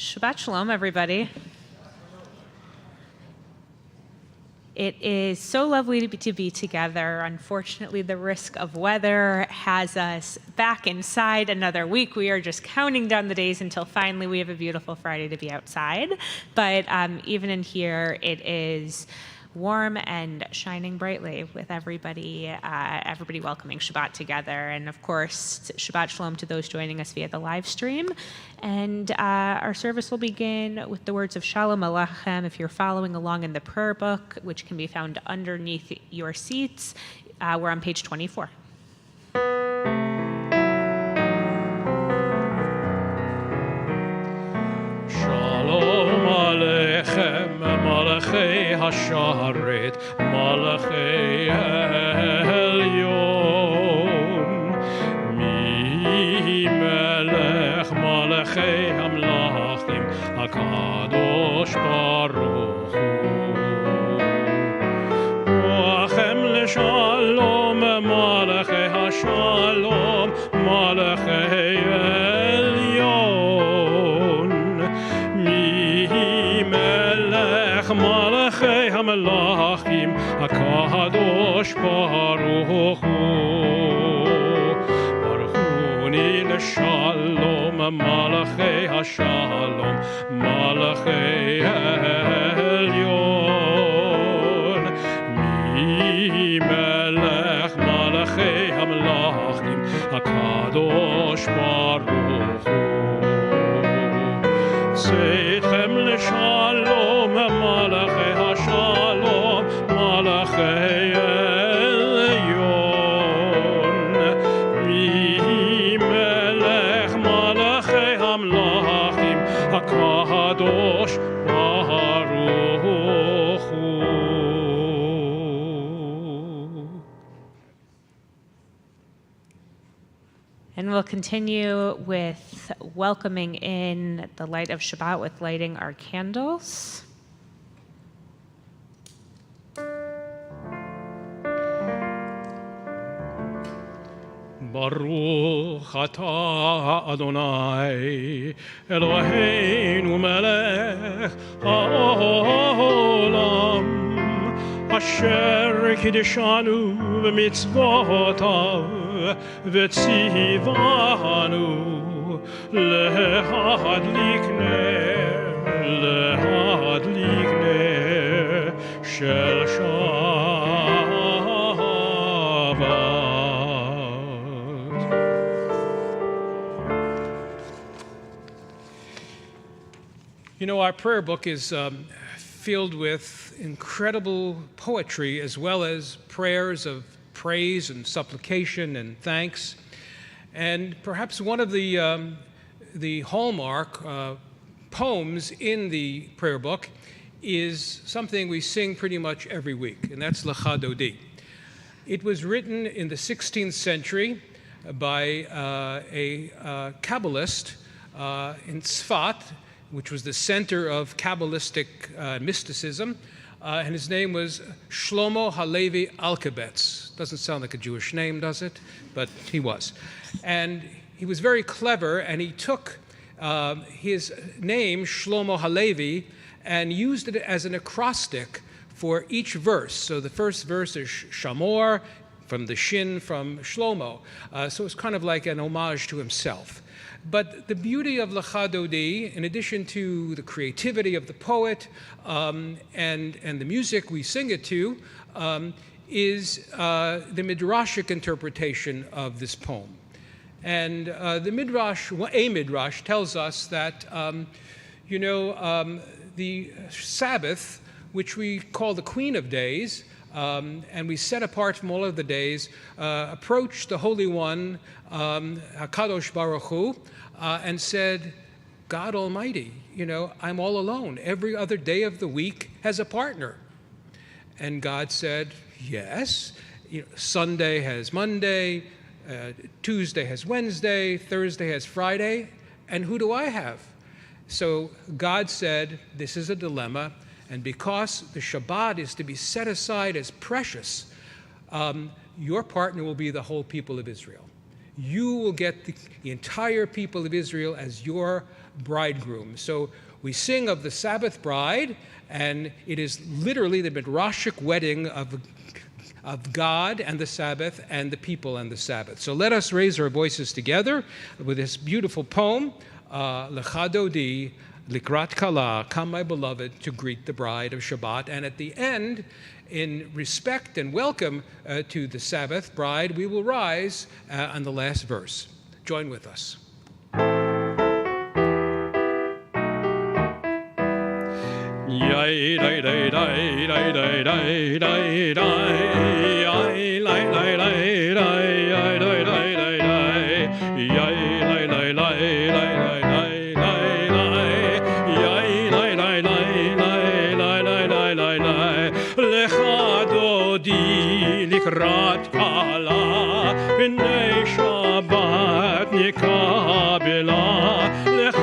Shabbat Shalom, everybody. It is so lovely to be together. Unfortunately, the risk of weather has us back inside another week. We are just counting down the days until finally we have a beautiful Friday to be outside. But even in here, it is warm and shining brightly with everybody welcoming Shabbat together. And of course, Shabbat Shalom to those joining us via the live stream. And our service will begin with the words of Shalom Aleichem. If you're following along in the prayer book, which can be found underneath your seats, we're on page 24. Shalom Aleichem, Malachei Hasharet, Malachei Elyon, Mi Melech Malachei Hamlachim, HaKadosh Baruch Hu. Boachem L'Shalom, Malachei Hashalom, Malachei Elyon, Malachei HaMelachim, HaKadosh Baruch Hu. Baruchuni L'Shalom, Malachei HaShalom, Malachei Elyon. Mi Melech Malachei HaMelachim, HaKadosh Baruch Hu. Seitchem L'Shalom, Malachei HaShalom, Malachei Elyon. Mi Melech Malachei HaMelachim, HaKadosh Baruch Hu. And we'll continue with welcoming in the light of Shabbat with lighting our candles. Baruch atah Adonai Eloheinu melech haolam asher kiddushanu b'mitzvotav v'tzivanu lehadlik ner shel Shabbat. You know, our prayer book is filled with incredible poetry as well as prayers of praise and supplication and thanks. And perhaps one of the hallmark poems in the prayer book is something we sing pretty much every week, and that's Lecha Dodi. It was written in the 16th century by a Kabbalist in Tzfat, which was the center of Kabbalistic mysticism, and his name was Shlomo Halevi Alkabetz. Doesn't sound like a Jewish name, does it? But he was. And he was very clever, and he took his name, Shlomo Halevi, and used it as an acrostic for each verse. So the first verse is Shamor, from the Shin from Shlomo. So it's kind of like an homage to himself. But the beauty of Lecha Dodi, in addition to the creativity of the poet and the music we sing it to, is the midrashic interpretation of this poem. And the midrash, a midrash, tells us that, the Sabbath, which we call the Queen of Days, and we set apart from all of the days, approached the Holy One, HaKadosh Baruch Hu, and said, God Almighty, I'm all alone. Every other day of the week has a partner. And God said, yes. Sunday has Monday, Tuesday has Wednesday, Thursday has Friday, and who do I have? So God said, this is a dilemma, and because the Shabbat is to be set aside as precious, your partner will be the whole people of Israel. You will get the entire people of Israel as your bridegroom. So we sing of the Sabbath bride, and it is literally the midrashic wedding of God and the Sabbath and the people and the Sabbath. So let us raise our voices together with this beautiful poem, Lecha Dodi, Likrat Kala, come my beloved, to greet the bride of Shabbat. And at the end, in respect and welcome to the Sabbath bride, we will rise on the last verse. Join with us. לקראת קלה, בני שבת נקבלה. לך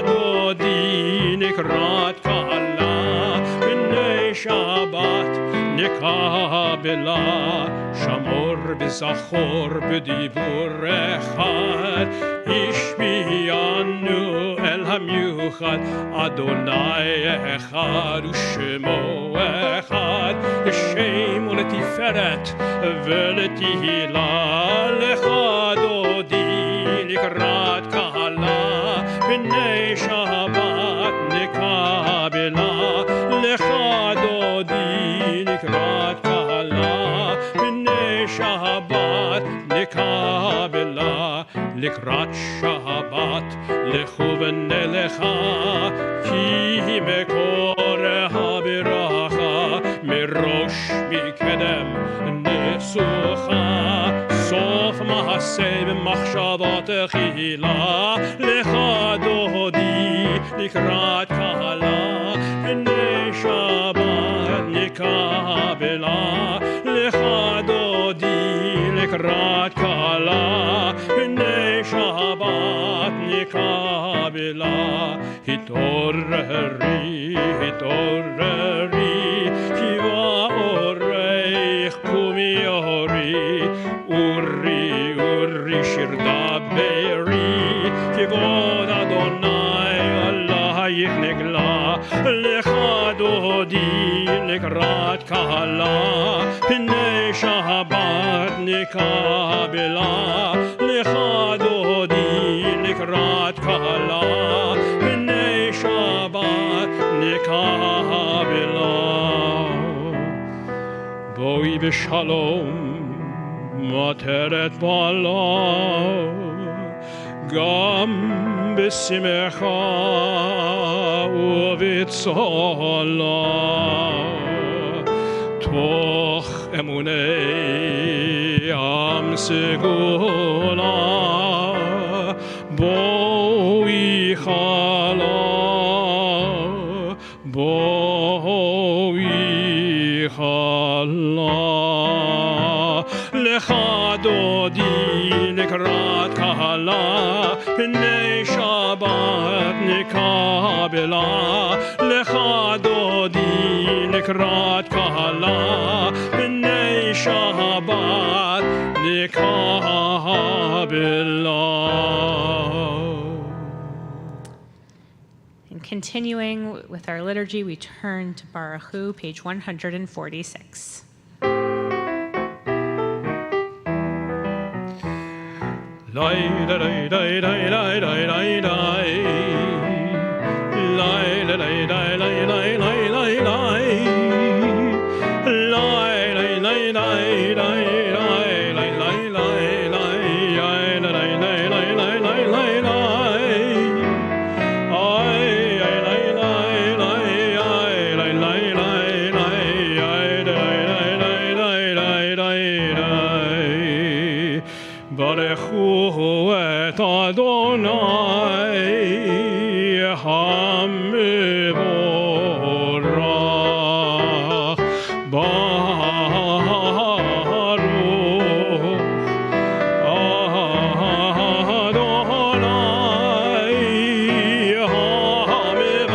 דודי לקראת קלה, בני שבת נקבלה. שמור וזכור בדיבור אחד, השביענו אל המיוחד. אדוני אחד ושמו אחד, לשם ולתפארת ולתהילה. לך דודי לקראת קלה, בני שבת נקבלה. לך דודי לקראת קלה, בני שבת נקבלה. לקראת שבת לכו ונלכה, כי מקור הברכה מראש מקדם נסוכה. סוף מעשה במחשבה תחילה. לך דודי לקראת קלה, בני שבת נקבלה. לך דודי לקראת קלה, בני שבת נקבלה. התעוררי, התעוררי, כי באורך קומי אורי. אורי, אורי, שיר דברי, כבוד אדוני עלייך נגלה. לך דודי לקראת קלה, בני שבת נקבלה. לך דודי לקראת קלה, בני שבת נקבלה. בואי בשלום מטרת בעלה, גם בשמחה ובצהלה. תוך אמוני עם סגולה, בואי חלה, בואי חלה. לך דודי לקראת קלה, בני שבת נקבלה. לך דודי לקראת קלה, בני שבת נקבלה. And continuing with our liturgy, we turn to Baruch Hu, page 146. Lai da da da da da da da da. Lai da da da da da da da da. Lai da da da da da da da. Lai da da da da da da da. Ai ai lai lai lai ai lai lai lai lai ai da da da da da da. Baruchu et Adonai hamivorach. Baruch Adonai hamivorach,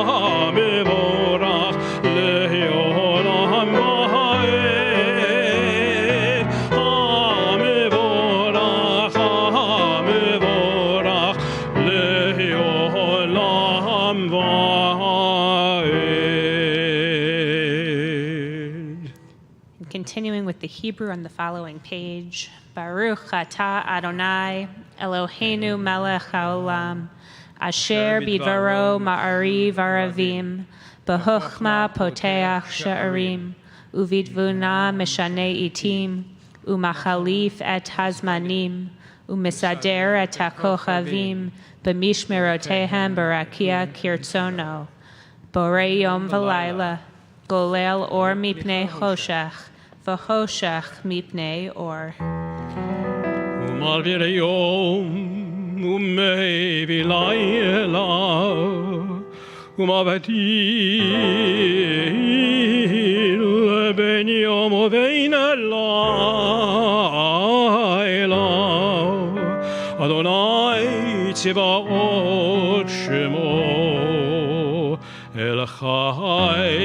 hamivorach le'olam va'ed. Hamivorach, hamivorach le'olam Continuing with the Hebrew on the following page. Baruch atah Adonai, Eloheinu melech haolam, asher bidvaro ma'ariv aravim, b'chochma poteach she'arim, uvidvuna meshane itim, umachalif et hazmanim, umisader et hakochavim, b'mishmerotehem barakia kirtzono, borei yom v'layla, golel or mipnei choshech, v'choshech mipnei or. ומעביר יום ומביא לילה ומבדיל בין יום ובין הלילה אדוני צבאות שמו אל חי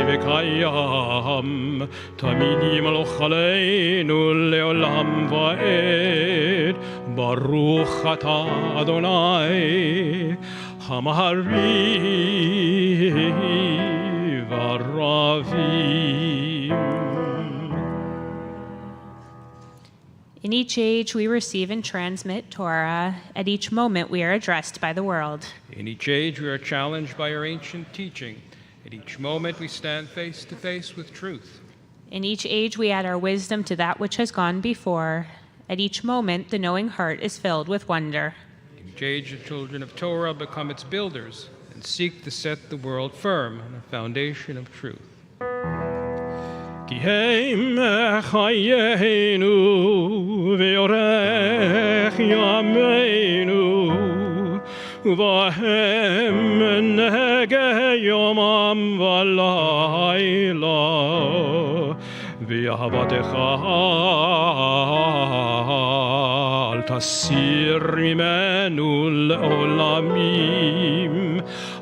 וקיים תמיד ימלוך עלינו לעולם ועד ברוך אתה אדוני המעריב הרבים. In each age we receive and transmit Torah. At each moment we are addressed by the world. In each age, we are challenged by our ancient teaching. At each moment, we stand face to face with truth. In each age we add our wisdom to that which has gone before. At each moment the knowing heart is filled with wonder. In each age, the children of Torah become its builders and seek to set the world firm on a foundation of truth. כי הם חיינו ויורך ימינו ובהם נהגה יומם ולילה ואהבתך אל תסיר ממנו לעולמים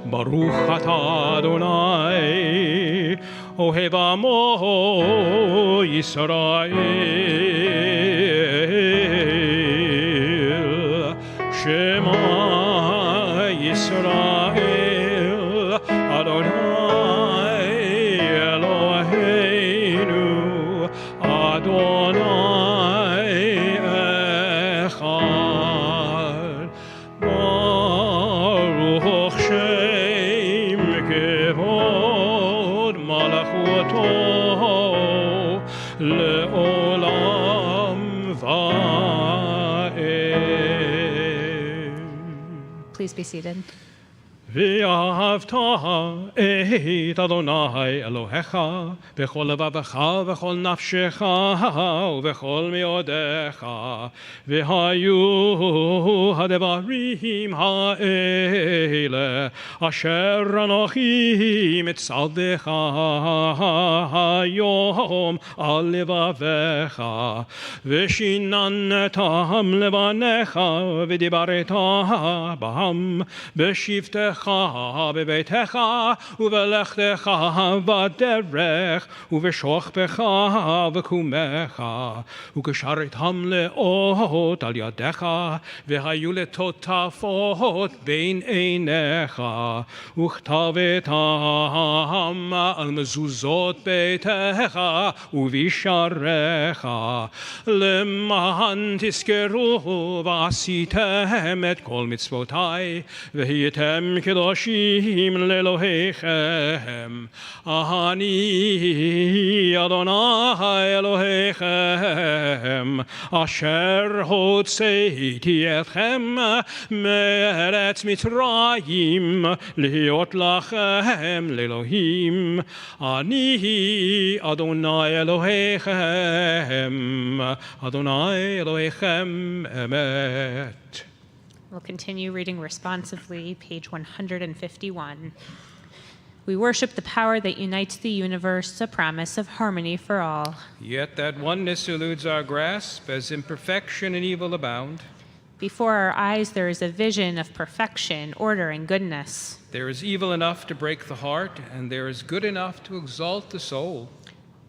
ברוך אתה אדוני אוהב עמו ישראל שמע ישראל אדוני אלוהינו אדוני אחד ברוך שם כבוד מלכותו לעולם ועד. Please be seated. ואהבת את אדוני אלוהיך בכל לבבך וכל נפשך ובכל מאודיך והיו הדברים האלה אשר אנוכי מצווך היום על לבביך ושיננתם לבניך ודיברת בהם בשבתך בביתך ובלכתך בדרך ובשוכבך וקומך וקשרתם לאות על ידך והיו לטוטפות בין עיניך וכתבתם על מזוזות ביתך ובשעריך למען תזכרו ועשיתם את כל מצוותי והייתם קדושים לאלוהיכם אני אדוני אלוהיכם אשר הוצאתי אתכם מארץ מצרים להיות לכם לאלוהים אני אדוני אלוהיכם אדוני אלוהיכם אמת. We'll continue reading responsively, page 151. We worship the power that unites the universe, a promise of harmony for all. Yet that oneness eludes our grasp as imperfection and evil abound. Before our eyes there is a vision of perfection, order, and goodness. There is evil enough to break the heart, and there is good enough to exalt the soul.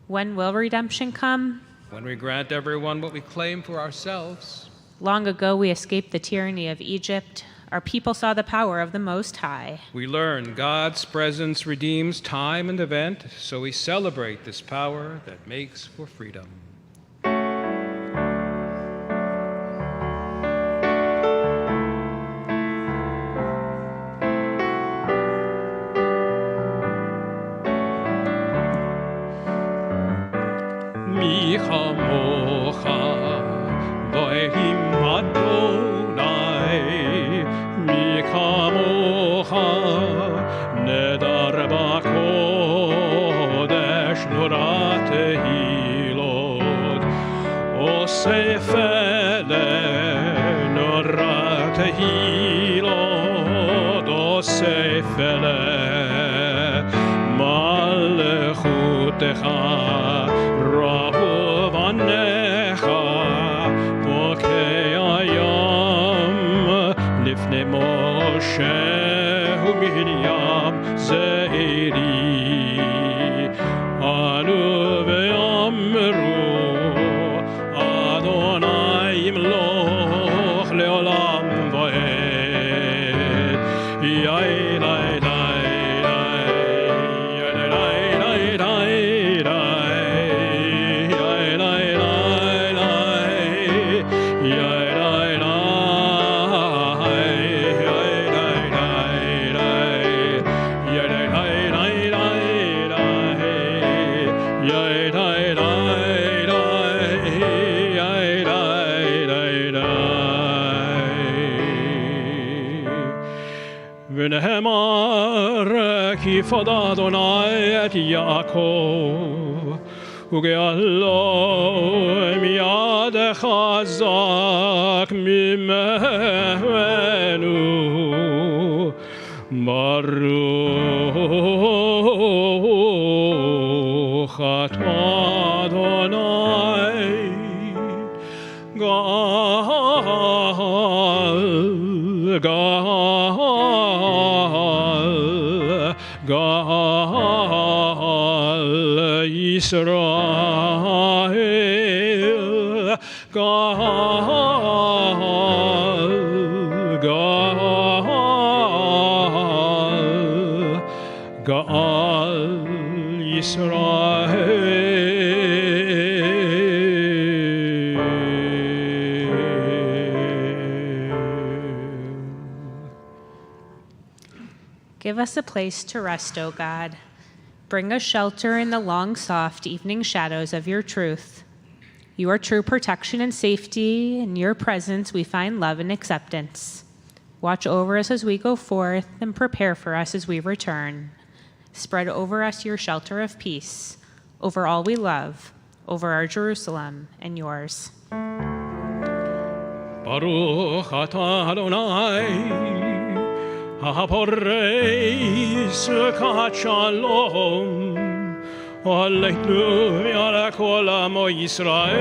When will redemption come? When we grant everyone what we claim for ourselves. Long ago we escaped the tyranny of Egypt. Our people saw the power of the Most High. We learn God's presence redeems time and event, so we celebrate this power that makes for freedom. מי כמוך אלוהים אדוני, מי כמוך נדר בקודש נורא תהילות, עושה פלא נורא תהילות, עושה פלא מלכותך רב ענך בוקע ים לפני משה ומרים זעירי ענו ואמרו אדוני ימלוך לעולם ועד יאי לי ונאמר כי פד אדוני את יעקב וגאלו מיד חזק ממנו ברוך אתה אדוני גאל ישראל גאל ישראל Give us a place to rest, O God. Bring us shelter in the long, soft evening shadows of your truth. You are true protection and safety. In your presence we find love and acceptance. Watch over us as we go forth and prepare for us as we return. Spread over us your shelter of peace, over all we love, over our Jerusalem and yours. Baruch atah Adonai הפורש כת שלום עלינו ועל כל עמו ישראל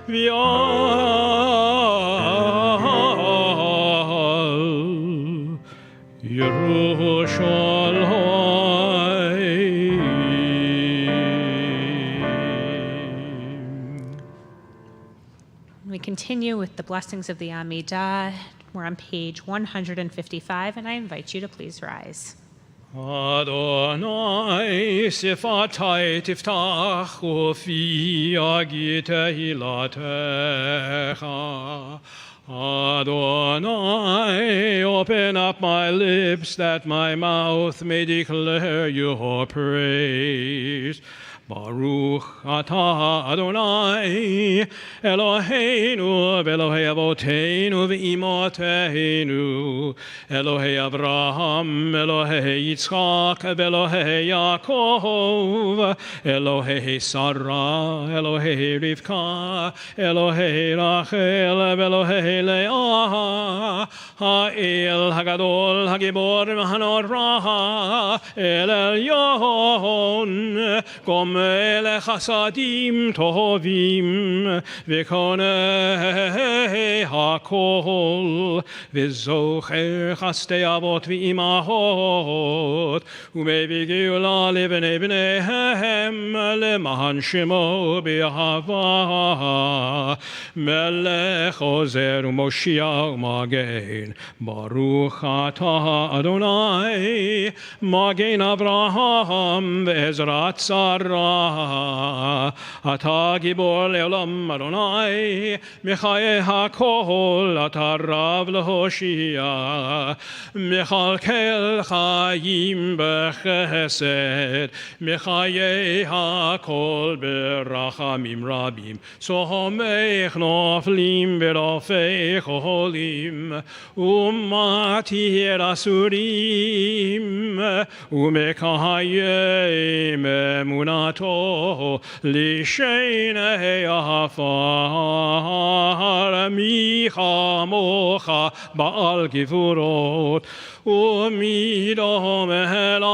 ועל ירושלים. We continue with the blessings of the Amidah. We're on page 155, and I invite you to please rise. Adonai sifatai tiftach ufi agi tehilatecha. Adonai, open up my lips that my mouth may declare your praise. Baruch atah Adonai Eloheinu v'Elohei avoteinu v'imoteinu Elohei Avraham Elohei Yitzchak v'Elohei Yaakov Elohei Sarah Elohei Rivka Elohei Rachel v'Elohei Leah Ha'el Hagadol Hagibor v'Hanorah El Elyon Gomel Chasadim Tovim V'konei Hakol V'zocher Chastei Avot V'imahot U'mevi Geula Livnei Bneihem Leman Shemo B'Ahava Melech Ozer Moshiach Magen. Baruch atah Adonai, Magen Abraham ve'ezrat Sarah. Atah gibor le'olam Adonai, Mechaye hakol atah rav lehoshia. Mechalkel chayim bechesed, Mechaye hakol berachamim rabim. Somech noflim berofei cholim, umatir asurim, umekayim emunato, lishenei afar, micha mocha baal givurot, umidom elach,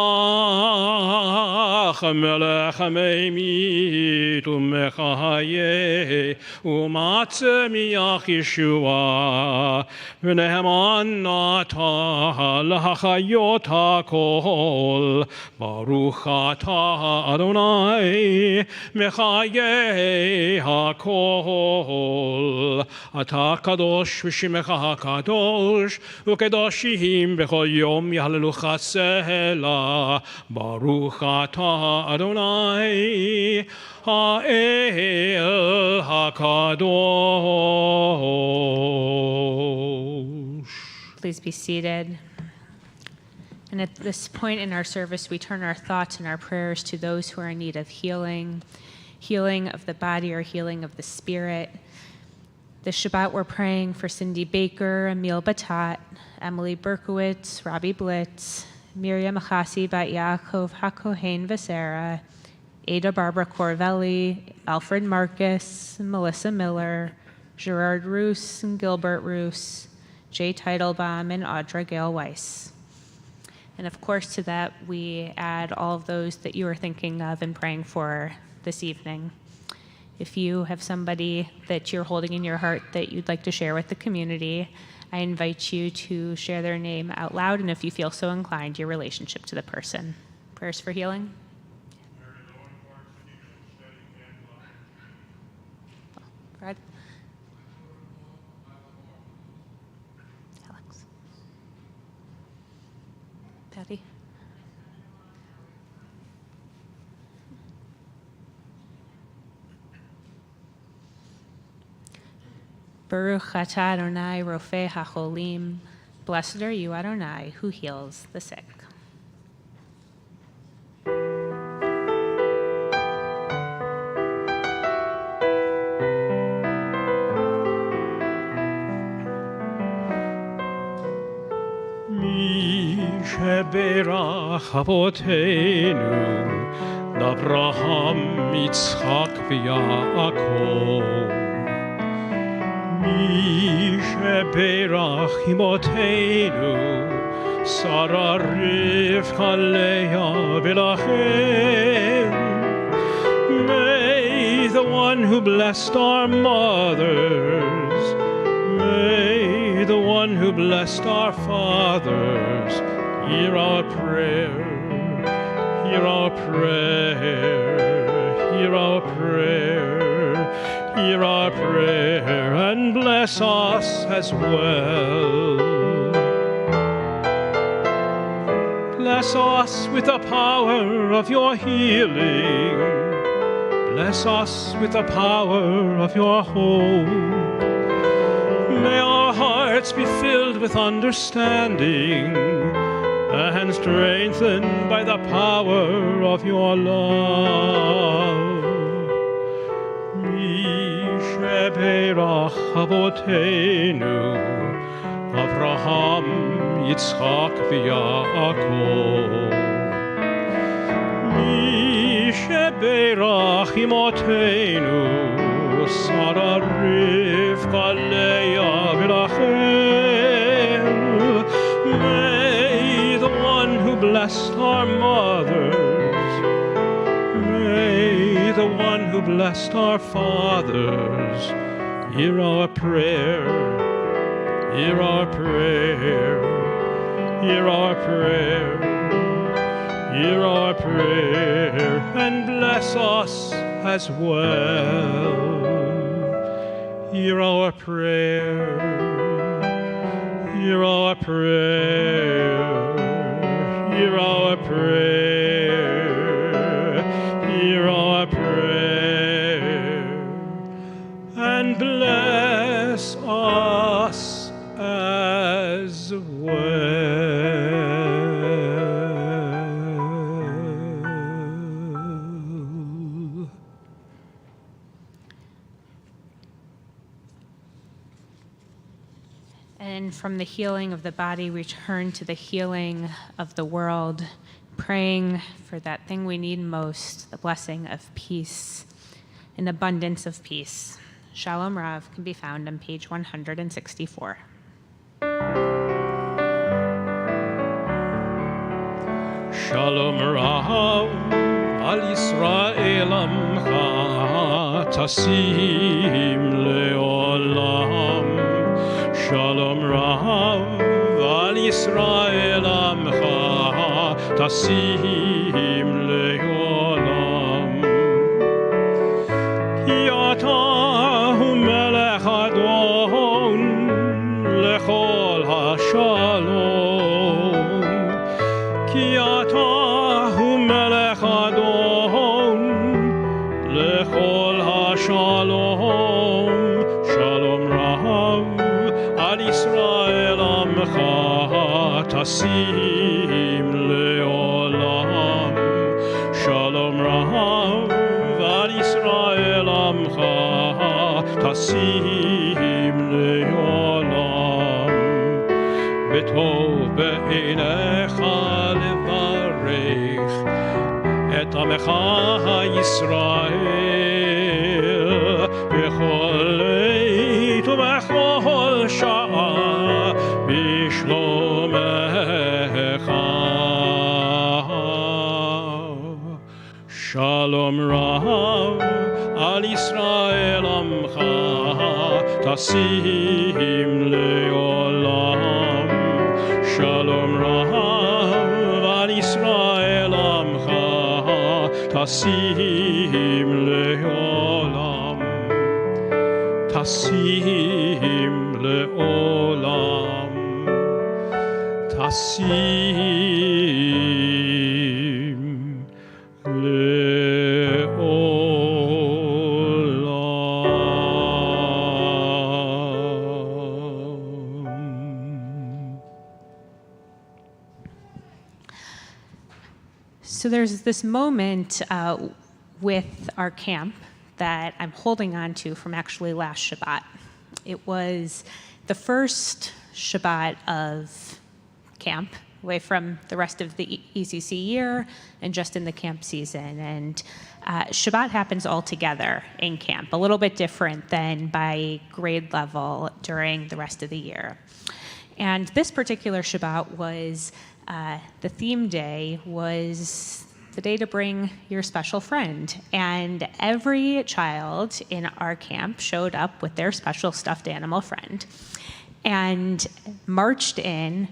melech meimit, umechaye, umatze miach Yeshua, v'neheman nata l'hachayot hakol, Baruch atah Adonai, mechaye hakol, atah kadosh v'shimecha hakadosh, u'kedoshim b'chol yom yahlelu chasela, Baruch atah Adonai, ha'el hakadosh. Please be seated. And at this point in our service, we turn our thoughts and our prayers to those who are in need of healing, healing of the body or healing of the spirit. This Shabbat, we're praying for Cindy Baker, Emil Batat, Emily Berkowitz, Robbie Blitz, Miriam Achasi Bat Yaakov HaKohen Vasera, Ada Barbara Corvelli, Alfred Marcus, Melissa Miller, Gerard Roos and Gilbert Roos, Jay Teitelbaum, and Audra Gale Weiss. And of course, to that, we add all of those that you are thinking of and praying for this evening. If you have somebody that you're holding in your heart that you'd like to share with the community, I invite you to share their name out loud, and if you feel so inclined, your relationship to the person. Prayers for healing. Fred? Alex? Patty? Baruch atah Adonai rofei hacholim. Blessed are you, Adonai, who heals the sick. Berach Avotenu, Abraham, Yitzchak, v'Yaakov. Mi sheberach imotenu, Sarah, Rivka, Leah, v'Rachel. May the one who blessed our mothers, may the one who blessed our fathers, hear our prayer, hear our prayer, hear our prayer, hear our prayer, and bless us as well. Bless us with the power of your healing. Bless us with the power of your hope. May our hearts be filled with understanding and strengthened by the power of your love. Mi sheberach avotenu, Avraham, Yitzchak, v'Yaakov. Mi sheberach imotenu, Sarah, Rivka, Leah, v'Rachel. May the one who blessed our mothers, may the one who blessed our fathers, hear our prayer, hear our prayer, hear our prayer, hear our prayer, and bless us as well. Hear our prayer. Hear our prayer. Hear our prayer. Hear our prayer. And bless us as well. And from the healing of the body, we turn to the healing of the world, praying for that thing we need most, the blessing of peace, an abundance of peace. Shalom Rav can be found on page 164. Shalom Rav al Yisrael amcha tasim leolam. Shalom Rav al Yisrael amcha tasim leolam. Ki ata hu melech adon lechol hashalom. Ki ata hu melech adon lechol hashalom. Shalom Rav al Yisrael amcha tasim leolam. Shalom Rav al Yisrael amcha tasim leolam. B'tov be'einecha levarech et amecha Yisrael b'chol leit u'b'chol sha'a b'shlomecha. Shalom Rav al Yisrael amcha tasim leolam. Shalom Rav al Yisrael amcha tasim leolam. Tasim leolam. Tasim leolam. So there's this moment with our camp that I'm holding on to from actually last Shabbat. It was the first Shabbat of camp, away from the rest of the ECC year and just in the camp season. And Shabbat happens all together in camp, a little bit different than by grade level during the rest of the year. And this particular Shabbat was, the theme day was the day to bring your special friend. And every child in our camp showed up with their special stuffed animal friend and marched in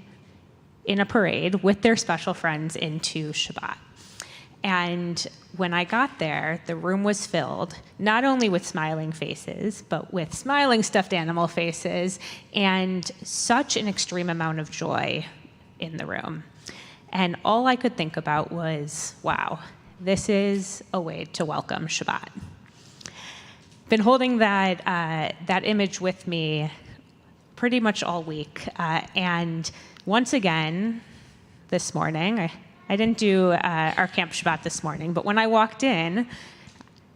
a parade with their special friends into Shabbat. And when I got there, the room was filled not only with smiling faces, but with smiling stuffed animal faces and such an extreme amount of joy in the room. And all I could think about was, wow, this is a way to welcome Shabbat. Been holding that image with me pretty much all week. And once again, this morning, I didn't do our Camp Shabbat this morning, but when I walked in,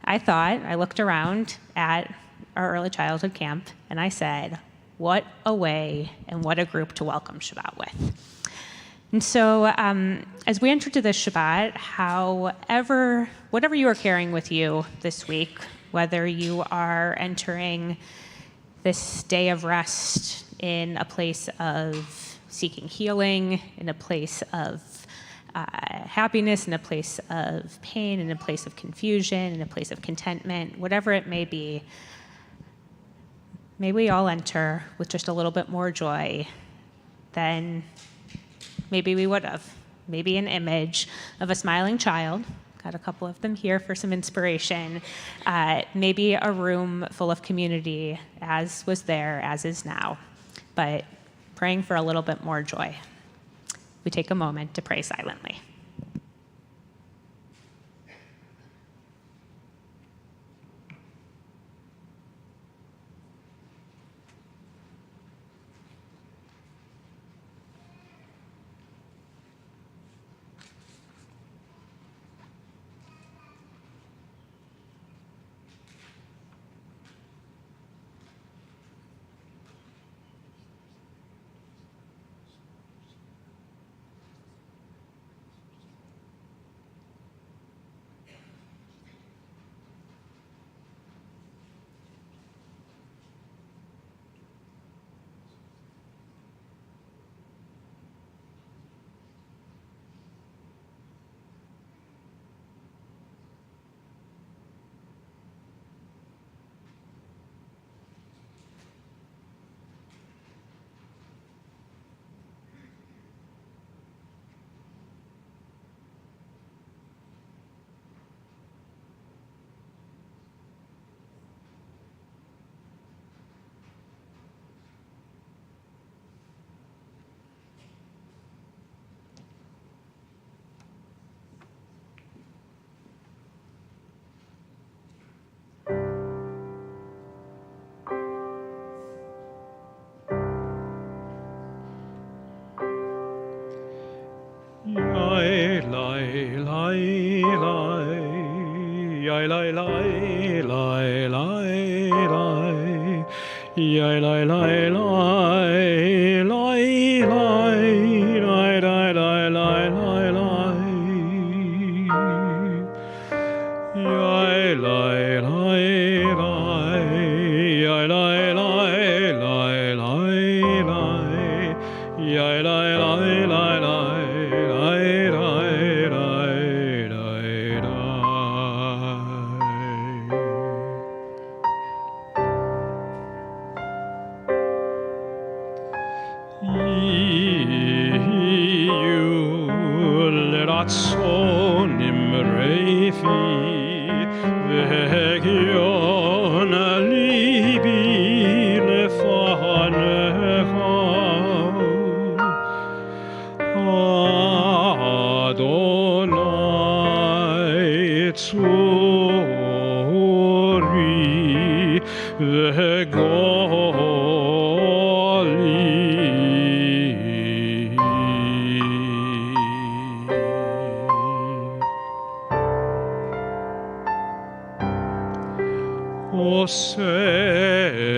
I looked around at our early childhood camp, and I said, what a way and what a group to welcome Shabbat with. And so as we enter to this Shabbat, whatever you are carrying with you this week, whether you are entering this day of rest in a place of seeking healing, in a place of happiness, in a place of pain, in a place of confusion, in a place of contentment, whatever it may be, may we all enter with just a little bit more joy than maybe we would have. Maybe an image of a smiling child Got a couple of them here for some inspiration. Maybe a room full of community, as was there, as is now, but praying for a little bit more joy. We take a moment to pray silently.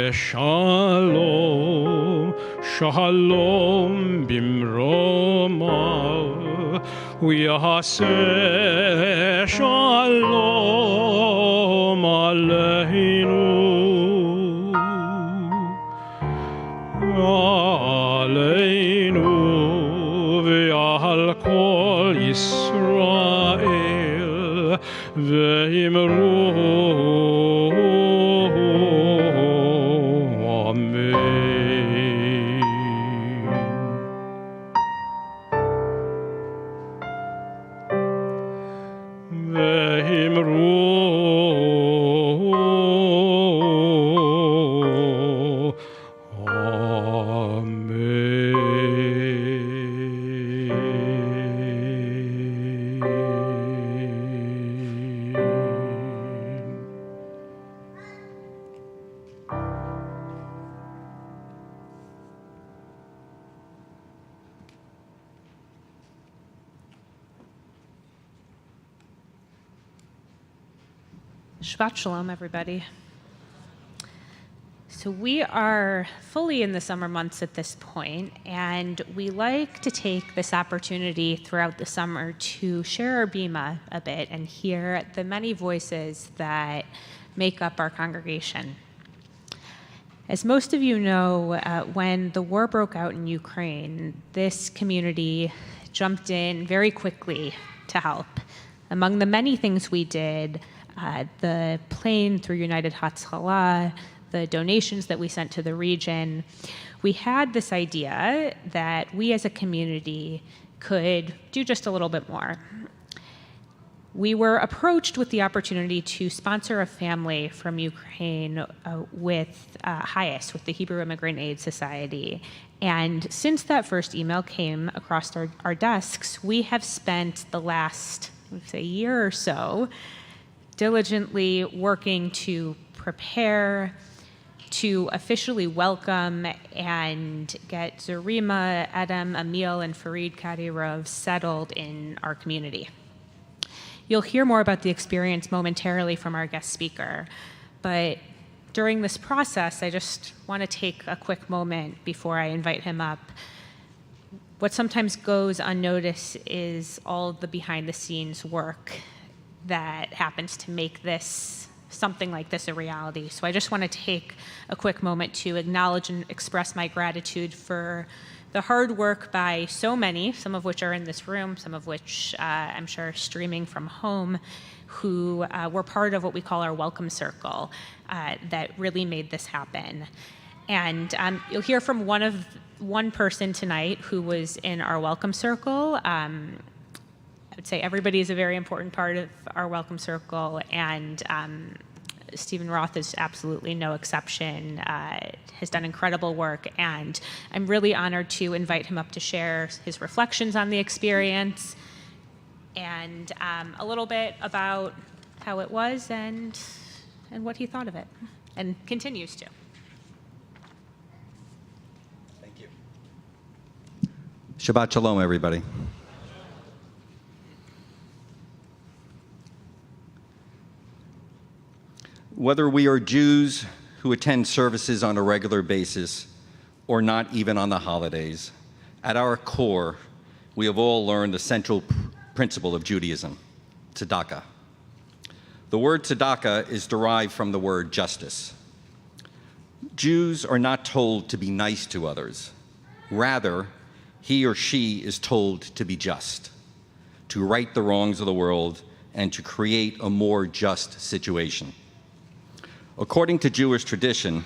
Shalom, shalom bimromav, v'yaseh shalom aleinu, v'al kol Yisrael, v'yimru Shabbat Shalom, everybody. So we are fully in the summer months at this point, and we like to take this opportunity throughout the summer to share our bima a bit and hear the many voices that make up our congregation. As most of you know, when the war broke out in Ukraine, this community jumped in very quickly to help. Among the many things we did, the plane through United Hatzalah, the donations that we sent to the region, we had this idea that we as a community could do just a little bit more. we were approached with the opportunity to sponsor a family from Ukraine with HIAS, with the Hebrew Immigrant Aid Society. And since that first email came across our desks, we have spent the last, let's say, year or so diligently working to prepare, to officially welcome and get Zarima, Edem, Emil, and Farid Kadyrov settled in our community. You'll hear more about the experience momentarily from our guest speaker, but during this process, I just want to take a quick moment before I invite him up. What sometimes goes unnoticed is all the behind-the-scenes work that happens to make this, something like this, a reality. So I just want to take a quick moment to acknowledge and express my gratitude for the hard work by so many, some of which are in this room, some of which I'm sure are streaming from home, who were part of what we call our welcome circle that really made this happen. And you'll hear from one person tonight who was in our welcome circle. I would say everybody is a very important part of our welcome circle, and Stephen Roth is absolutely no exception, has done incredible work, and I'm really honored to invite him up to share his reflections on the experience and a little bit about how it was and what he thought of it and continues to. Thank you. Shabbat Shalom, everybody. Whether we are Jews who attend services on a regular basis or not even on the holidays, at our core, we have all learned the central principle of Judaism, tzedakah. The word tzedakah is derived from the word justice. Jews are not told to be nice to others. Rather, he or she is told to be just, to right the wrongs of the world and to create a more just situation. According to Jewish tradition,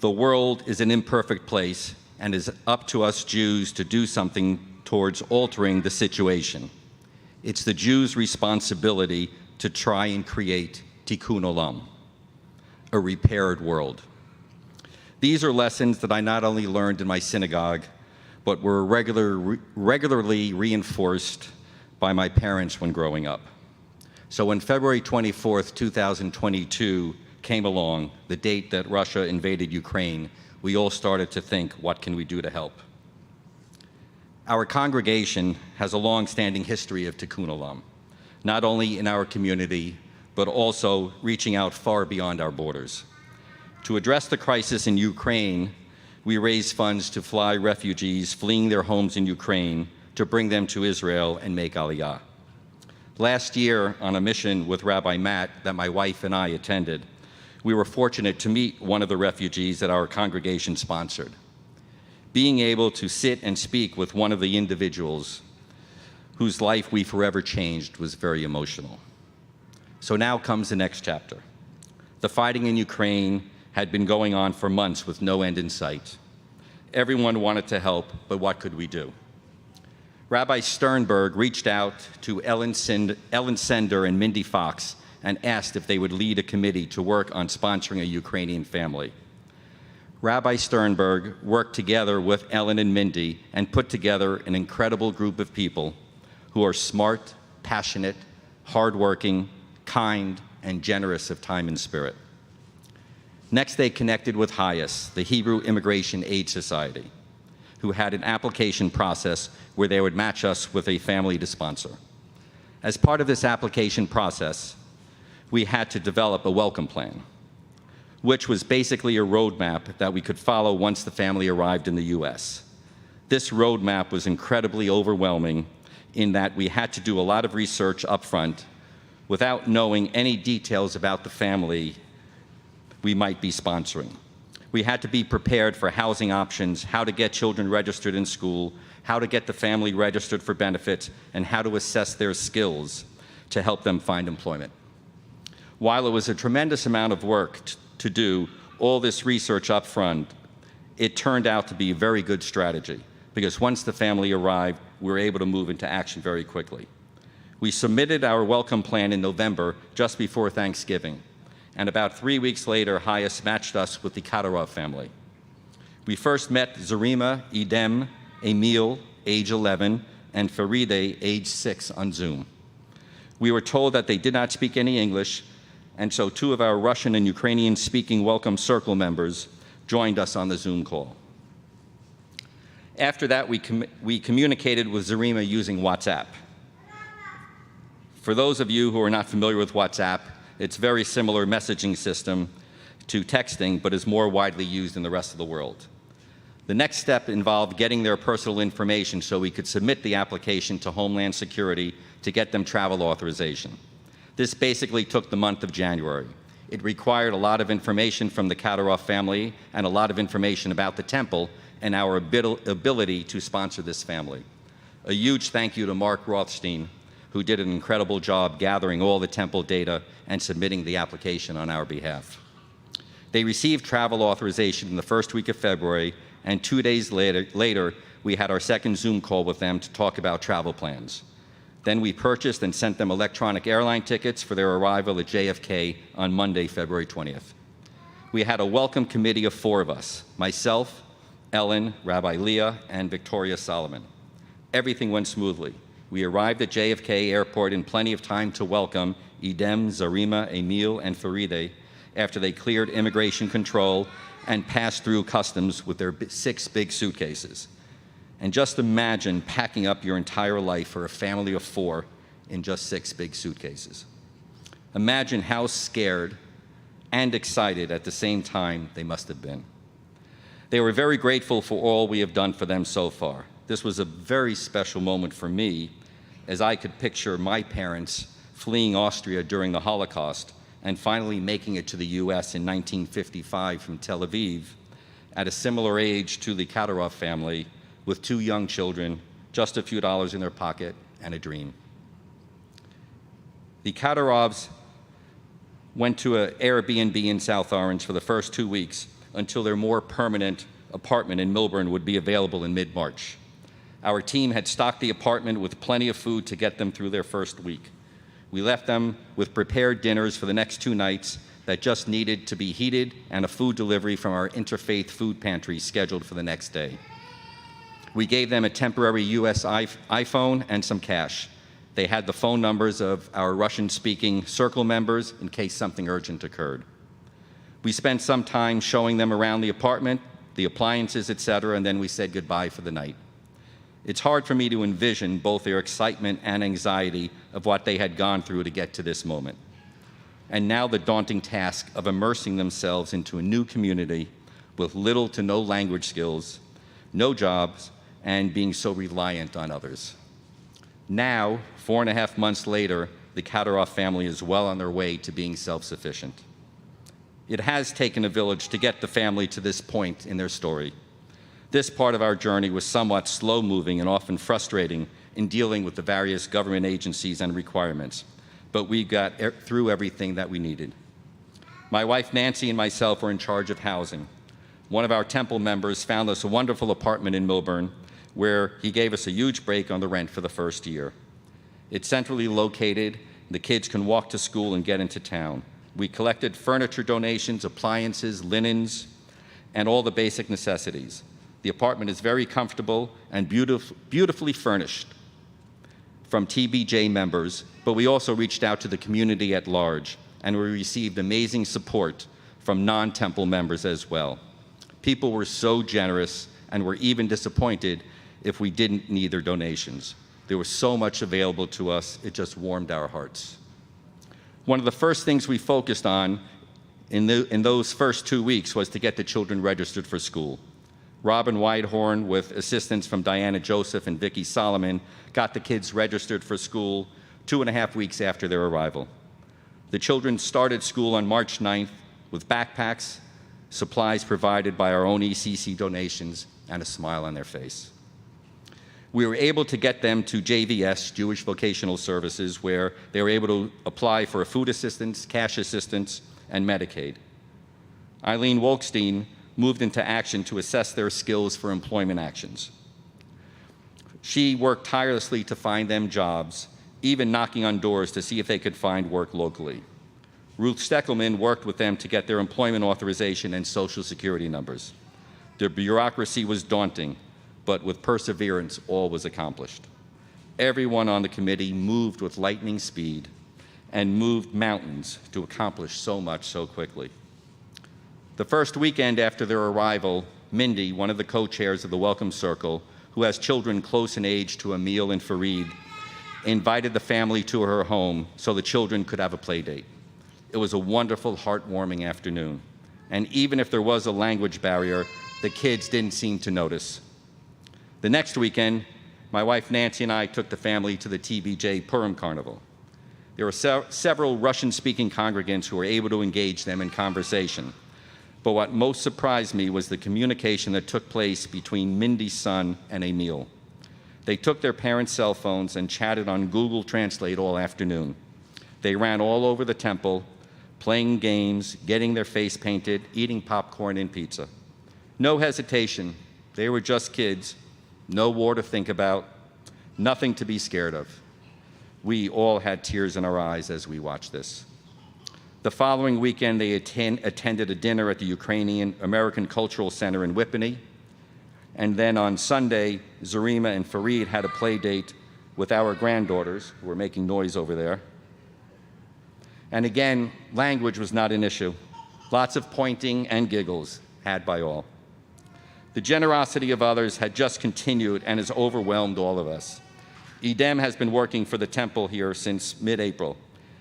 the world is an imperfect place and is up to us Jews to do something towards altering the situation. It's the Jews' responsibility to try and create tikkun olam, a repaired world. These are lessons that I not only learned in my synagogue, but were regularly reinforced by my parents when growing up. So when February 24th, 2022 came along, the date that Russia invaded Ukraine, we all started to think, what can we do to help? Our congregation has a long-standing history of tikkun olam, not only in our community, but also reaching out far beyond our borders. To address the crisis in Ukraine, we raised funds to fly refugees fleeing their homes in Ukraine to bring them to Israel and make Aliyah. Last year, on a mission with Rabbi Matt that my wife and I attended, we were fortunate to meet one of the refugees that our congregation sponsored. Being able to sit and speak with one of the individuals whose life we forever changed was very emotional. So now comes the next chapter. The fighting in Ukraine had been going on for months with no end in sight. Everyone wanted to help, but what could we do? Rabbi Sternberg reached out to Ellen Sender and Mindy Fox and asked if they would lead a committee to work on sponsoring a Ukrainian family. Rabbi Sternberg worked together with Ellen and Mindy and put together an incredible group of people who are smart, passionate, hardworking, kind, and generous of time and spirit. Next, they connected with HIAS, the Hebrew Immigration Aid Society, who had an application process where they would match us with a family to sponsor. As part of this application process, we had to develop a welcome plan, which was basically a roadmap that we could follow once the family arrived in the US. This roadmap was incredibly overwhelming in that we had to do a lot of research up front without knowing any details about the family we might be sponsoring. We had to be prepared for housing options, how to get children registered in school, how to get the family registered for benefits, and how to assess their skills to help them find employment. While it was a tremendous amount of work to do all this research up front, it turned out to be a very good strategy because once the family arrived, we were able to move into action very quickly. We submitted our welcome plan in November, just before Thanksgiving, and about 3 weeks later, HIAS matched us with the Kadyrov family. We first met Zarima, Idem, Emil, age 11, and Faride, age 6, on Zoom. We were told that they did not speak any English, and so 2 of our Russian and Ukrainian-speaking Welcome Circle members joined us on the Zoom call. After that, we communicated with Zarima using WhatsApp. For those of you who are not familiar with WhatsApp, it's a very similar messaging system to texting, but is more widely used in the rest of the world. The next step involved getting their personal information so we could submit the application to Homeland Security to get them travel authorization. This basically took the month of January. It required a lot of information from the Kadyrov family and a lot of information about the temple and our ability to sponsor this family. A huge thank you to Mark Rothstein, who did an incredible job gathering all the temple data and submitting the application on our behalf. They received travel authorization in the first week of February, and 2 days later, we had our second Zoom call with them to talk about travel plans. Then we purchased and sent them electronic airline tickets for their arrival at JFK on Monday, February 20th. We had a welcome committee of 4 of us, myself, Ellen, Rabbi Leah, and Victoria Solomon. Everything went smoothly. We arrived at JFK Airport in plenty of time to welcome Idem, Zarima, Emil, and Faride after they cleared immigration control and passed through customs with their 6 big suitcases. And just imagine packing up your entire life for a family of 4 in just 6 big suitcases. Imagine how scared and excited at the same time they must have been. They were very grateful for all we have done for them so far. This was a very special moment for me, as I could picture my parents fleeing Austria during the Holocaust and finally making it to the US in 1955 from Tel Aviv at a similar age to the Kadyrov family with 2 young children, just a few dollars in their pocket, and a dream. The Kadyrovs went to an Airbnb in South Orange for the first 2 weeks until their more permanent apartment in Millburn would be available in mid-March. Our team had stocked the apartment with plenty of food to get them through their first week. We left them with prepared dinners for the next 2 nights that just needed to be heated and a food delivery from our interfaith food pantry scheduled for the next day. We gave them a temporary US iPhone and some cash. They had the phone numbers of our Russian-speaking circle members in case something urgent occurred. We spent some time showing them around the apartment, the appliances, etc., and then we said goodbye for the night. It's hard for me to envision both their excitement and anxiety of what they had gone through to get to this moment. And now the daunting task of immersing themselves into a new community with little to no language skills, no jobs, and being so reliant on others. Now, 4.5 months later, the Kadyrov family is well on their way to being self-sufficient. It has taken a village to get the family to this point in their story. This part of our journey was somewhat slow-moving and often frustrating in dealing with the various government agencies and requirements, but we got through everything that we needed. My wife Nancy and myself were in charge of housing. One of our temple members found us a wonderful apartment in Millburn where he gave us a huge break on the rent for the first year. It's centrally located. The kids can walk to school and get into town. We collected furniture donations, appliances, linens, and all the basic necessities. The apartment is very comfortable and beautifully furnished from TBJ members, but we also reached out to the community at large, and we received amazing support from non-temple members as well. People were so generous and were even disappointed if we didn't need their donations. There was so much available to us, it just warmed our hearts. One of the first things we focused on in those first 2 weeks was to get the children registered for school. Robin Whitehorn, with assistance from Diana Joseph and Vicki Solomon, got the kids registered for school 2.5 weeks after their arrival. The children started school on March 9th with backpacks, supplies provided by our own ECC donations, and a smile on their face. We were able to get them to JVS, Jewish Vocational Services, where they were able to apply for a food assistance, cash assistance, and Medicaid. Eileen Wolkstein moved into action to assess their skills for employment actions. She worked tirelessly to find them jobs even knocking on doors to see if they could find work locally. Ruth Steckelman worked with them to get their employment authorization and Social Security numbers. The bureaucracy was daunting, but with perseverance, all was accomplished. Everyone on the committee moved with lightning speed and moved mountains to accomplish so much so quickly. The first weekend after their arrival, Mindy, one of the co-chairs of the Welcome Circle, who has children close in age to Emil and Fareed, invited the family to her home so the children could have a play date. It was a wonderful, heartwarming afternoon. And even if there was a language barrier, the kids didn't seem to notice. The next weekend, my wife Nancy and I took the family to the TBJ Purim Carnival. There were several Russian-speaking congregants who were able to engage them in conversation. But what most surprised me was the communication that took place between Mindy's son and Emil. They took their parents' cell phones and chatted on Google Translate all afternoon. They ran all over the temple, playing games, getting their face painted, eating popcorn and pizza. No hesitation. They were just kids. No war to think about, nothing to be scared of. We all had tears in our eyes as we watched this. The following weekend, they attended a dinner at the Ukrainian American Cultural Center in Whippany. And then on Sunday, Zarima and Fareed had a play date with our granddaughters, who were making noise over there. And again, language was not an issue. Lots of pointing and giggles had by all. The generosity of others had just continued and has overwhelmed all of us. Edem has been working for the temple here since mid-April.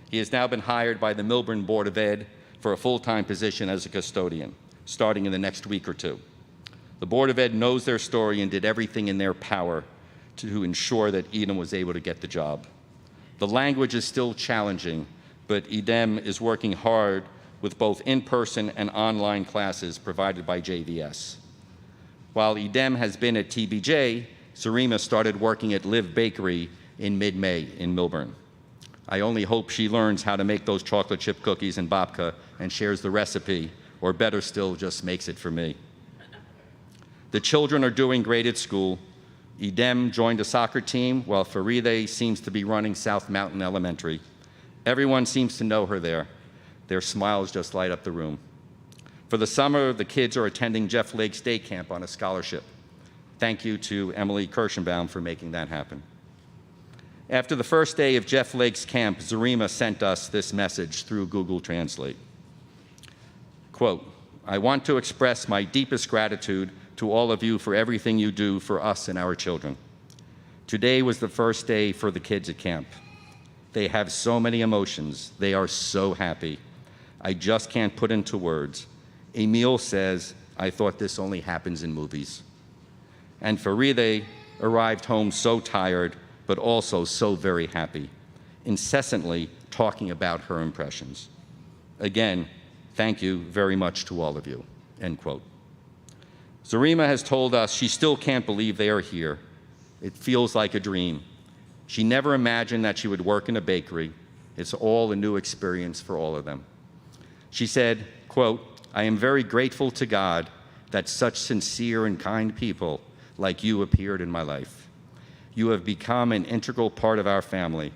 He has now been hired by the Milburn Board of Ed for a full-time position as a custodian, starting in the next week or two. The Board of Ed knows their story and did everything in their power to ensure that Edem was able to get the job. The language is still challenging, but Edem is working hard with both in-person and online classes provided by JVS. While Edem has been at TBJ, Zarima started working at Live Bakery in mid-May in Milburn. I only hope she learns how to make those chocolate chip cookies and babka and shares the recipe, or better still, just makes it for me. The children are doing great at school. Edem joined a soccer team, while Faride seems to be running South Mountain Elementary. Everyone seems to know her there. Their smiles just light up the room. For the summer, the kids are attending Jeff Lake's day camp on a scholarship. Thank you to Emily Kirschenbaum for making that happen. After the first day of Jeff Lake's camp, Zarima sent us this message through Google Translate. Quote, "I want to express my deepest gratitude to all of you for everything you do for us and our children. Today was the first day for the kids at camp. They have so many emotions. They are so happy. I just can't put into words. Emil says, I thought this only happens in movies. And Faride arrived home so tired, but also so very happy, incessantly talking about her impressions. Again, thank you very much to all of you," end quote. Zarima has told us she still can't believe they are here. It feels like a dream. She never imagined that she would work in a bakery. It's all a new experience for all of them. She said, quote, "I am very grateful to God that such sincere and kind people like you appeared in my life. You have become an integral part of our family.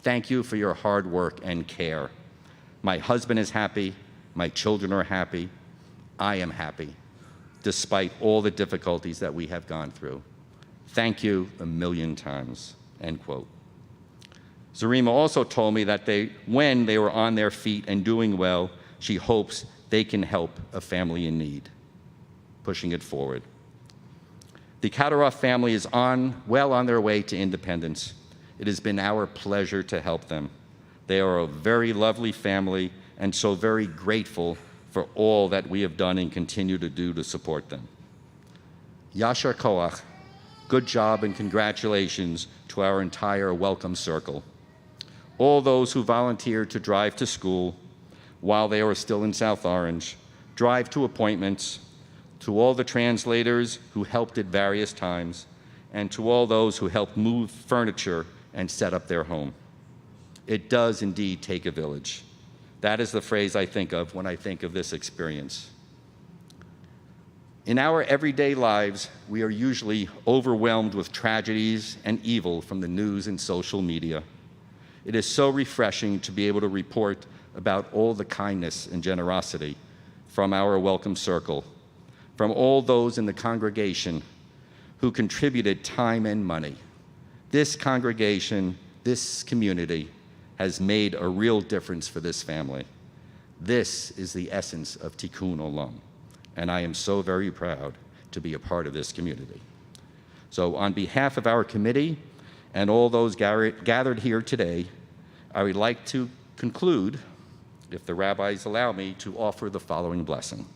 Thank you for your hard work and care. My husband is happy. My children are happy. I am happy, despite all the difficulties that we have gone through. Thank you a million times," end quote. Zarima also told me that when they were on their feet and doing well, she hopes they can help a family in need, pushing it forward. The Kadaroff family is well on their way to independence. It has been our pleasure to help them. They are a very lovely family and so very grateful for all that we have done and continue to do to support them. Yashar Koach, good job and congratulations to our entire Welcome Circle. All those who volunteered to drive to school while they were still in South Orange, drive to appointments, to all the translators who helped at various times, and to all those who helped move furniture and set up their home. It does indeed take a village. That is the phrase I think of when I think of this experience. In our everyday lives, we are usually overwhelmed with tragedies and evil from the news and social media. It is so refreshing to be able to report about all the kindness and generosity from our welcome circle, from all those in the congregation who contributed time and money. This congregation, this community, has made a real difference for this family. This is the essence of Tikkun Olam, and I am so very proud to be a part of this community. So on behalf of our committee and all those gathered here today, I would like to conclude, if the rabbis allow me, to offer the following blessing.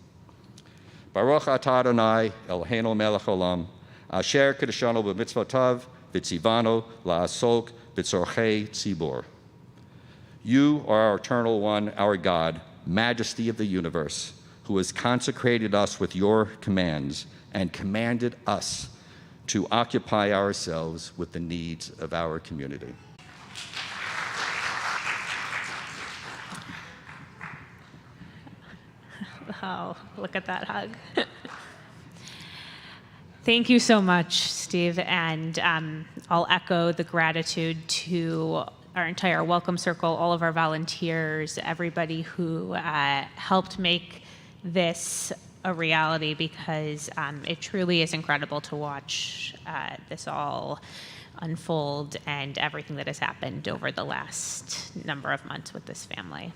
Baruch atah Adonai Eloheinu melech olam, asher kedeshanu b'mitzvotav v'tzivanu la'asok b'tzorchei tzibur. You are our eternal one, our God, majesty of the universe, who has consecrated us with your commands and commanded us to occupy ourselves with the needs of our community. Oh, look at that hug. Thank you so much, Steve, and I'll echo the gratitude to our entire Welcome Circle, all of our volunteers, everybody who helped make this a reality, because it truly is incredible to watch this all unfold and everything that has happened over the last number of months with this family.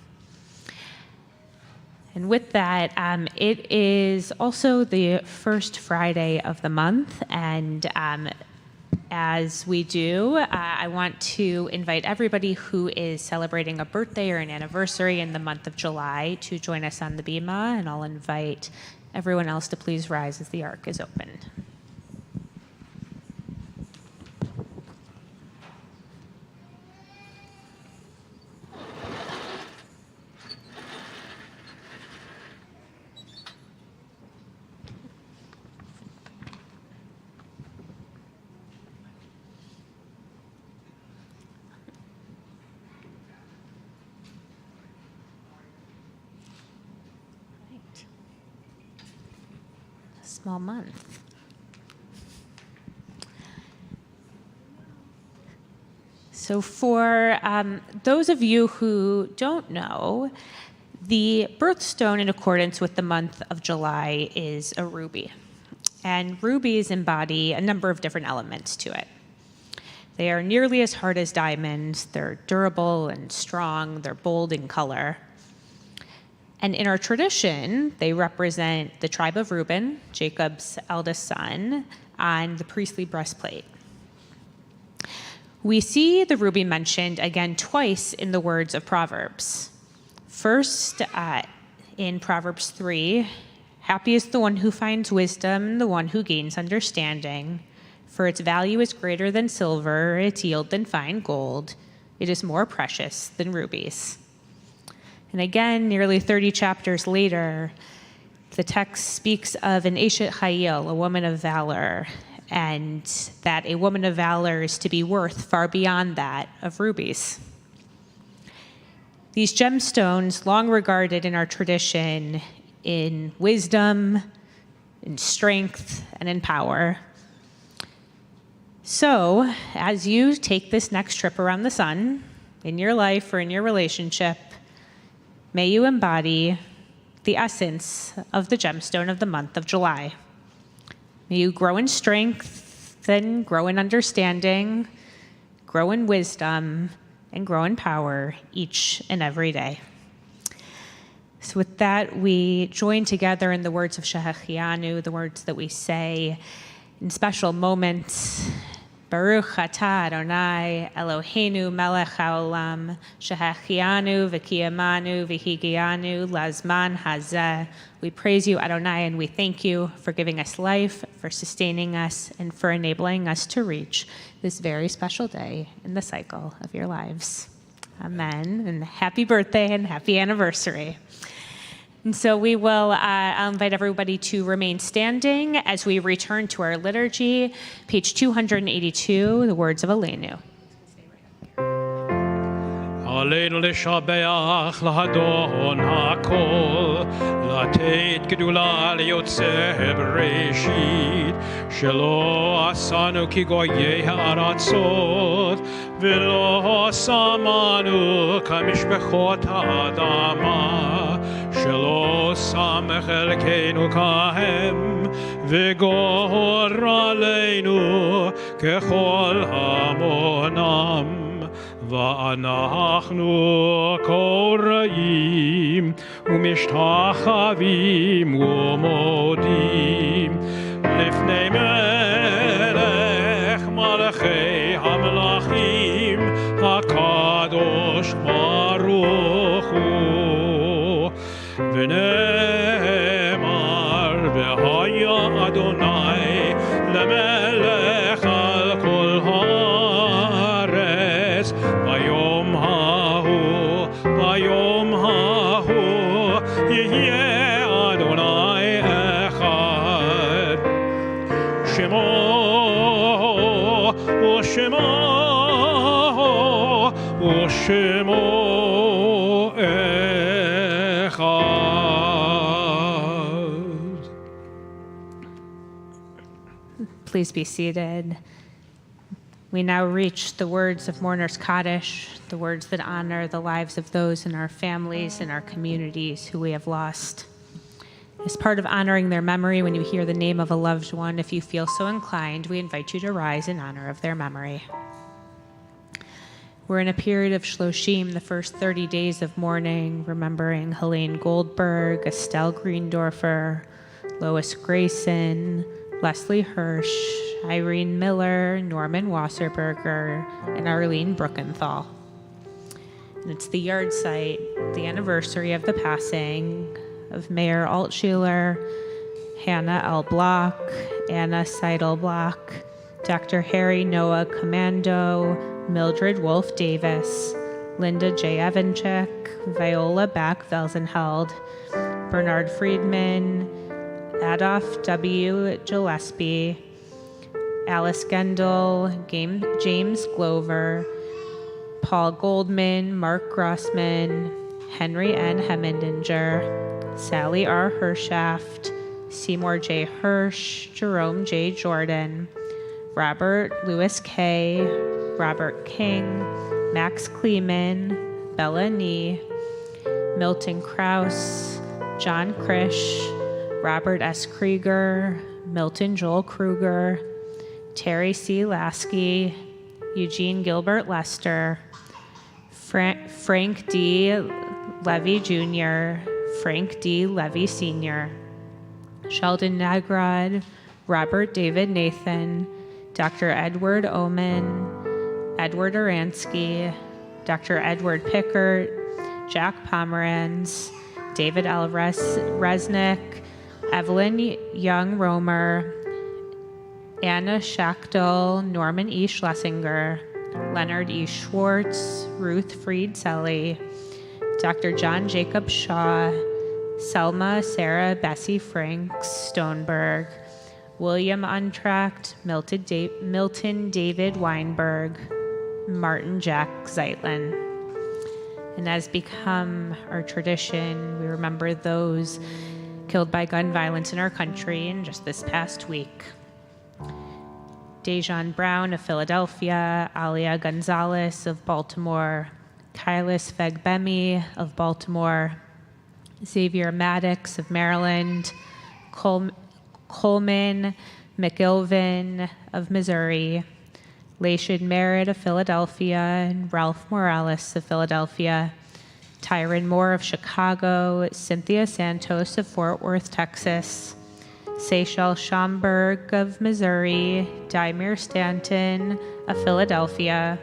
And with that, it is also the first Friday of the month, and as we do, I want to invite everybody who is celebrating a birthday or an anniversary in the month of July to join us on the bima, and I'll invite everyone else to please rise as the ark is opened. Small month. So for those of you who don't know, the birthstone in accordance with the month of July is a ruby. And rubies embody a number of different elements to it. They are nearly as hard as diamonds, they're durable and strong, they're bold in color. And in our tradition, they represent the tribe of Reuben, Jacob's eldest son, on the priestly breastplate. We see the ruby mentioned again twice in the words of Proverbs. First, in Proverbs 3, happy is the one who finds wisdom, the one who gains understanding. For its value is greater than silver, its yield than fine gold. It is more precious than rubies. And again, nearly 30 chapters later, the text speaks of an Eshet Chayil, a woman of valor, and that a woman of valor is to be worth far beyond that of rubies. These gemstones, long regarded in our tradition in wisdom, in strength, and in power. So, as you take this next trip around the sun, in your life or in your relationship, may you embody the essence of the gemstone of the month of July. May you grow in strength, then grow in understanding, grow in wisdom, and grow in power each and every day. So with that, we join together in the words of Shehechianu, the words that we say in special moments. Baruch atah Adonai Eloheinu melech haolam shehechianu v'kiyamanu v'higianu lazman hazeh. We praise you, Adonai, and we thank you for giving us life, for sustaining us, and for enabling us to reach this very special day in the cycle of your lives. Amen, and happy birthday and happy anniversary. And so we will, I'll invite everybody to remain standing as we return to our liturgy, page 282, the words of Aleinu. עלינו לשבח לאדון הכל, לתת גדולה ליוצא בראשית, שלא עשנו כגויי הארצות, ולא שמנו כמשפחות האדמה, שלא שם חלקנו כהם, וגור עלינו ככל המונם. ואנחנו קוראים ומשתחווים ומודים לפני מלך מלכי המלכים הקדוש ברוך הוא. ונאמר והיה אדוני למלך על כל הארץ ביום ההוא יהיה אדוני אחד, שמו אחד. Please be seated. We now reach the words of Mourner's Kaddish, the words that honor the lives of those in our families and our communities who we have lost. As part of honoring their memory, when you hear the name of a loved one, if you feel so inclined, we invite you to rise in honor of their memory. We're in a period of Shloshim, the first 30 days of mourning, remembering Helene Goldberg, Estelle Greendorfer, Lois Grayson, Leslie Hirsch, Irene Miller, Norman Wasserberger, and Arlene Bruckenthal. And it's the yard site, the anniversary of the passing of Mayor Altshuler, Hannah L. Block, Anna Seidel Block, Dr. Harry Noah Commando, Mildred Wolfe Davis, Linda J. Evanchik, Viola Back Velzenheld, Bernard Friedman, Adolph W. Gillespie, Alice Gendel, James Glover, Paul Goldman, Mark Grossman, Henry N. Hemmendinger, Sally R. Hershaft, Seymour J. Hirsch, Jerome J. Jordan, Robert Louis K., Robert King, Max Kleeman, Bella Nee, Milton Krause, John Krish, Robert S. Krieger, Milton Joel Kruger, Terry C. Lasky, Eugene Gilbert Lester, Frank D. Levy Jr., Frank D. Levy Sr., Sheldon Nagrod, Robert David Nathan, Dr. Edward Oman, Edward Aransky, Dr. Edward Pickert, Jack Pomeranz, David L. Resnick, Evelyn Young Romer, Anna Schachtel, Norman E. Schlesinger, Leonard E. Schwartz, Ruth Fried Selly, Dr. John Jacob Shaw, Selma Sarah Bessie Franks Stoneberg, William Untracht, Milton David Weinberg, Martin Jack Zeitlin. And as become our tradition, we remember those killed by gun violence in our country in just this past week. Dejan Brown of Philadelphia, Alia Gonzalez of Baltimore, Kailis Vegbemi of Baltimore, Xavier Maddox of Maryland, Coleman McIlvin of Missouri, Lashid Merritt of Philadelphia, and Ralph Morales of Philadelphia, Tyron Moore of Chicago, Cynthia Santos of Fort Worth, Texas, Seychelle Schomburg of Missouri, Daimir Stanton of Philadelphia,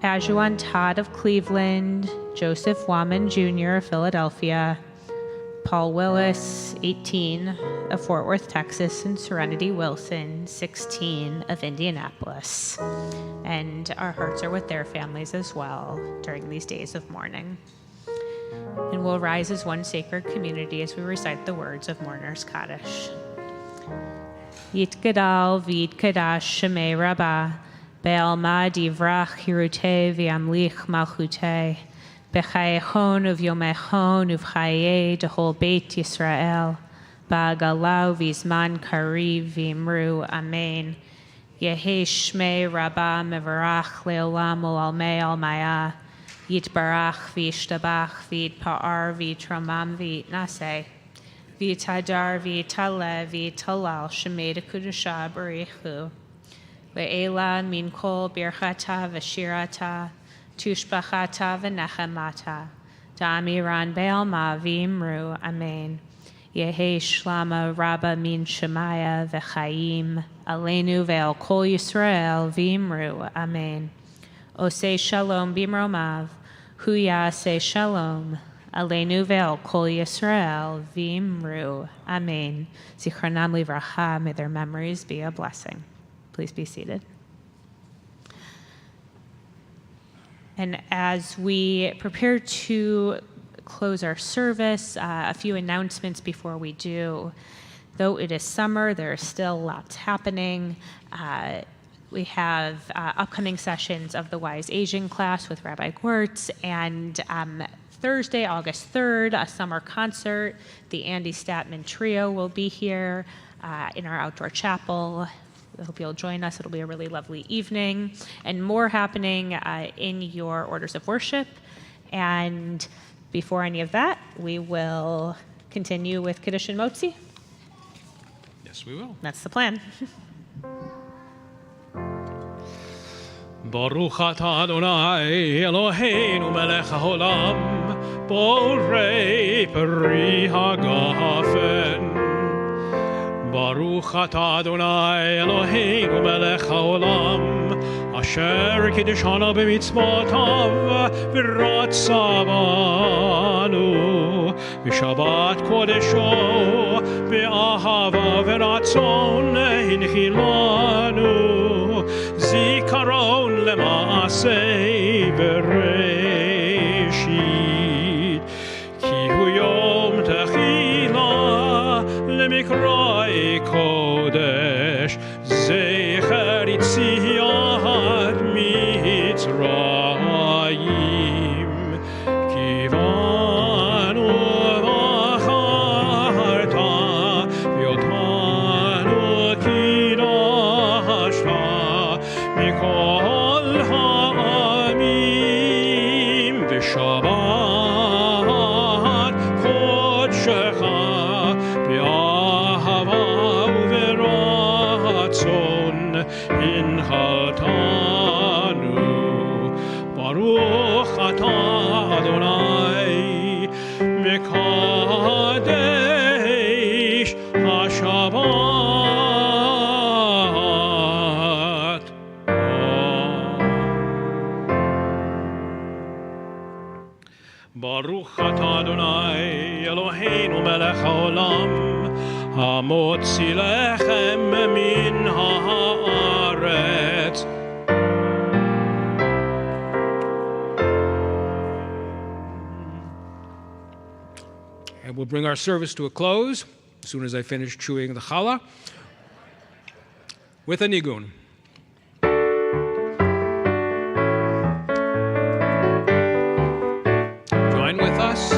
Ajuan Todd of Cleveland, Joseph Waman Jr. of Philadelphia, Paul Willis, 18, of Fort Worth, Texas, and Serenity Wilson, 16, of Indianapolis. And our hearts are with their families as well during these days of mourning. And we'll rise as one sacred community as we recite the words of Mourner's Kaddish. Yitgadal v'yitkadash shemei Rabbah, be'alma divrach hirutei v'yamlich malchutei, b'chayechon uvyomechon uv'chayei dehol beit Yisrael, ba'agalau v'zman kariv v'imru amen. Yehi Shmei Rabba Mevarach Leolam U'almei Almaya Yitbarach V'yishtabach V'yitpa'ar V'yitramam V'yitnaseh V'yitadar V'yitale V'yitalal Shemei Dekudusha Barichu Ve'ela Min Kol Birchata V'shirata Tushbachata V'nechemata Da'amiran Be'alma V'imru Amen. Yehi Shlama Rabba Min Shemaya V'chaim Aleinu Ve'al Kol Yisrael V'imru Amen. Osei Shalom Bimromav Hu Ya'aseh Shalom Aleinu Ve'al Kol Yisrael V'imru Amen. Zichronam Livracha, may their memories be a blessing. Please be seated. And as we prepare to close our service, a few announcements before we do. Though it is summer, there is still lots happening. We have upcoming sessions of the Wise Asian class with Rabbi Gwertz, and Thursday, August 3rd, a summer concert. The Andy Statman Trio will be here in our outdoor chapel. I hope you'll join us. It'll be a really lovely evening. And more happening in your orders of worship. And before any of that, we will continue with Kiddush and Motzi. Yes, we will. That's the plan. Baruch atah Adonai Eloheinu melech haolam borei peri hagafen. Baruch atah Adonai Eloheinu melech haolam asher kiddeshana b'mitzvotav v'ratza banu b'shabbat kodesho b'ahava v'ratzon hinchilanu zikaron lemaaseh bereshit ki hu yom techila lemikrai kodesh zecher yitziat mitzrayim kivanu v'acharta v'yotanu kidashta mikol ha'amim v'shabbat kodshecha b'ahava u'v'ratzon inhatanu Baruch atah Adonai mekadesh haShabbat. Baruch atah Adonai Eloheinu melech haolam hamotzi lechem min haaretz. And we'll bring our service to a close as soon as I finish chewing the challah with a nigun. Join with us.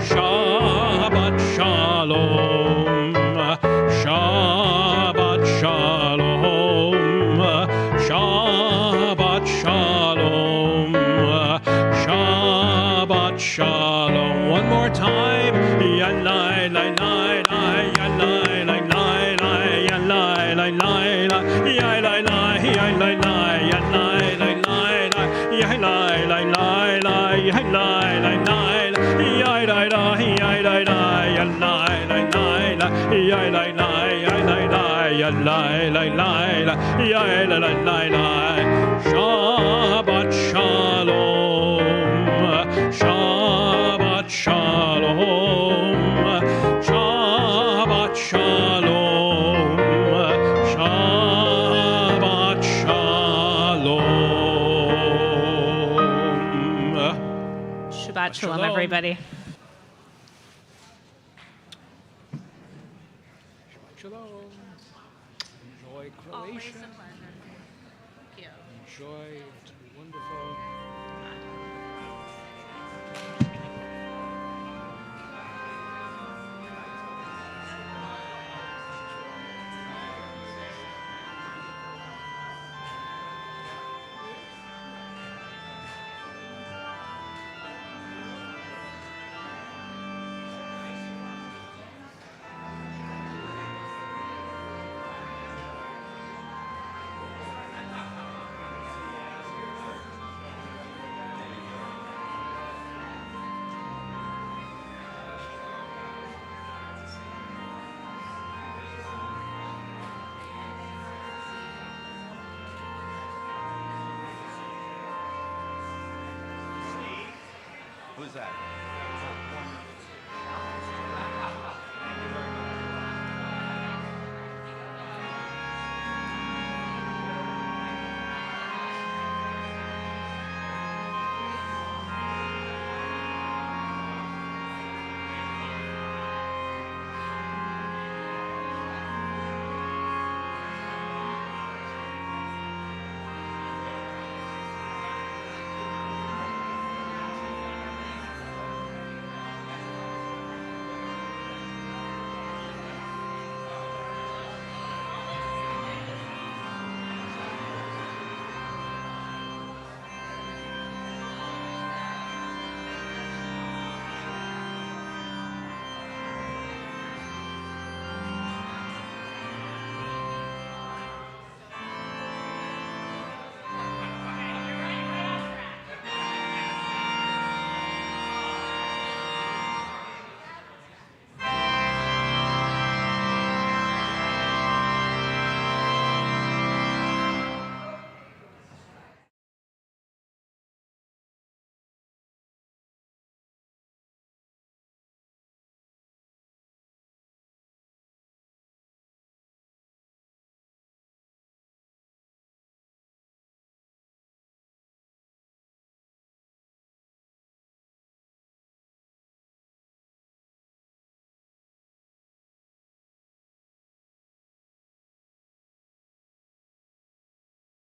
Shabbat shalom, Shabbat shalom, Shabbat shalom, Shabbat shalom. One more time. Yalai, lai, lai, lai, yalai, lai, lai, lai, yalai, lai, lai, lai, yalai, lai, yalai, lai, yalai, lai, lai, lai, yalai, lai, lai, lai, yalai, lai, lai, yalai, lai, yalai, lai, yalai, lai, lai, lai, yalai, lai, yalai, lai, yalai, lai, lai, lai, yalai, lai, lai, lai. Shabbat shalom, Shabbat shalom, Shabbat shalom, Shabbat shalom. Shalom, everybody. Shalom. Enjoy Croatia. Enjoy. It's wonderful. Who's that?